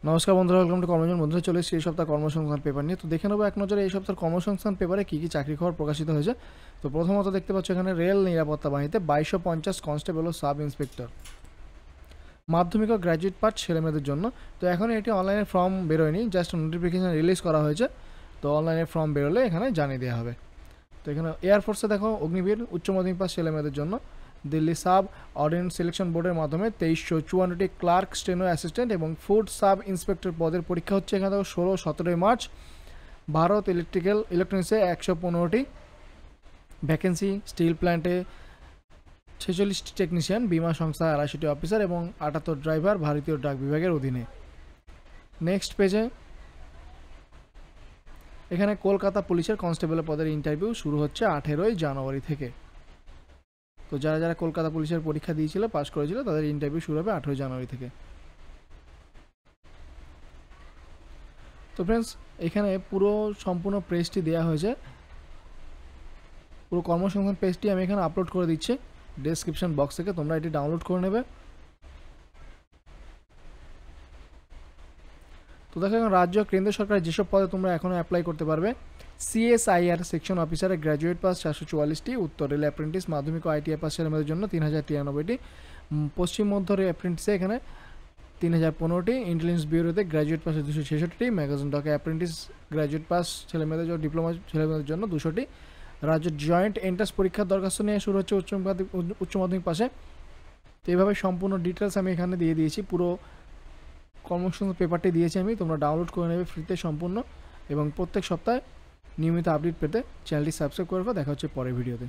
নমস্কার বন্ধুরা, welcome to কর্মজীবন। বন্ধুরা, চলে এসেছি এই সপ্তাহ কর্মসংস্থান পেপার নিয়ে। তো দেখে নেবো এক নজরে এই সপ্তাহের কর্মসংস্থান পেপারে কী কী চাকরি খবর প্রকাশিত হয়েছে। তো প্রথমত দেখতে পাচ্ছ এখানে রেল নিরাপত্তা বাহিনীতে 2250 কনস্টেবল ও সাব ইন্সপেক্টর, মাধ্যমিক ও গ্র্যাজুয়েট পাস ছেলেমেয়েদের জন্য। তো এখন এটি অনলাইনে ফর্ম বেরোয়নি, জাস্ট নোটিফিকেশান রিলিজ করা হয়েছে। তো অনলাইনে ফর্ম বেরোলে এখানে জানিয়ে দেওয়া হবে। তো এখানে এয়ারফোর্সে দেখো অগ্নিবীর উচ্চ মাধ্যমিক পাস ছেলেমেয়েদের জন্য দিল্লি সাব অর্ডিন্যান্স সিলেকশন বোর্ডের মাধ্যমে 2354টি ক্লার্ক, স্টেনো অ্যাসিস্ট্যান্ট এবং ফুড সাব ইন্সপেক্টর পদের পরীক্ষা হচ্ছে। এখানে দেখো 16-17 মার্চ। ভারত ইলেকট্রনিক্সে 115টি ভ্যাকেন্সি, স্টিল প্ল্যান্টে 46টি টেকনিশিয়ান, বিমা সংস্থা 82টি অফিসার এবং 78 ড্রাইভার ভারতীয় ডাক বিভাগের অধীনে। নেক্সট পেজে এখানে কলকাতা পুলিশের কনস্টেবলের পদের ইন্টারভিউ শুরু হচ্ছে 18 জানুয়ারি থেকে। তো যারা যারা কলকাতা পুলিশের পরীক্ষা দিয়েছিল, পাস করেছিল, তাদের ইন্টারভিউ শুরু হবে 18 জানুয়ারি থেকে। তো ফ্রেন্ডস, এখানে পুরো সম্পূর্ণ পেজটি দেওয়া হয়েছে, পুরো কর্মসংস্থান পেজটি আমি এখানে আপলোড করে দিচ্ছি ডেসক্রিপশন বক্স থেকে, তোমরা এটি ডাউনলোড করে নেবে। তো দেখো এখন রাজ্য কেন্দ্র সরকারের যেসব পদে তোমরা এখনও অ্যাপ্লাই করতে পারবে। সিএসআইআর সেকশন অফিসারের গ্র্যাজুয়েট পাস 444টি, উত্তর রেল অ্যাপ্রেন্টিস, মাধ্যমিক ও আইটিআই পাস ছেলেমেয়েদের জন্য 3093টি, পশ্চিম মধ্য রেল অ্যাপ্রেন্টিসে এখানে 3015টি, ইন্টেলিজেন্স ব্যুরোতে গ্র্যাজুয়েট পাসে 266টি, ম্যাগাজিন ডকে অ্যাপ্রেন্টিস গ্র্যাজুয়েট পাস ছেলেমেয়েদের জন্য, ডিপ্লোমা ছেলেমেয়েদের জন্য 200টি। রাজ্যের জয়েন্ট এন্ট্রান্স পরীক্ষার দরখাস্ত নিয়ে শুরু হচ্ছে উচ্চ মাধ্যমিক পাশে। তো এইভাবে সম্পূর্ণ ডিটেলস আমি এখানে দিয়ে দিয়েছি, পুরো কর্মসংস্থান পেপারটি দিয়েছি আমি, তোমরা ডাউনলোড করে নেবে ফ্রিতে সম্পূর্ণ, এবং প্রত্যেক সপ্তাহে নিয়মিত আপডেট পেতে চ্যানেলটি সাবস্ক্রাইব করে রাখো। দেখা হচ্ছে পরের ভিডিওতে।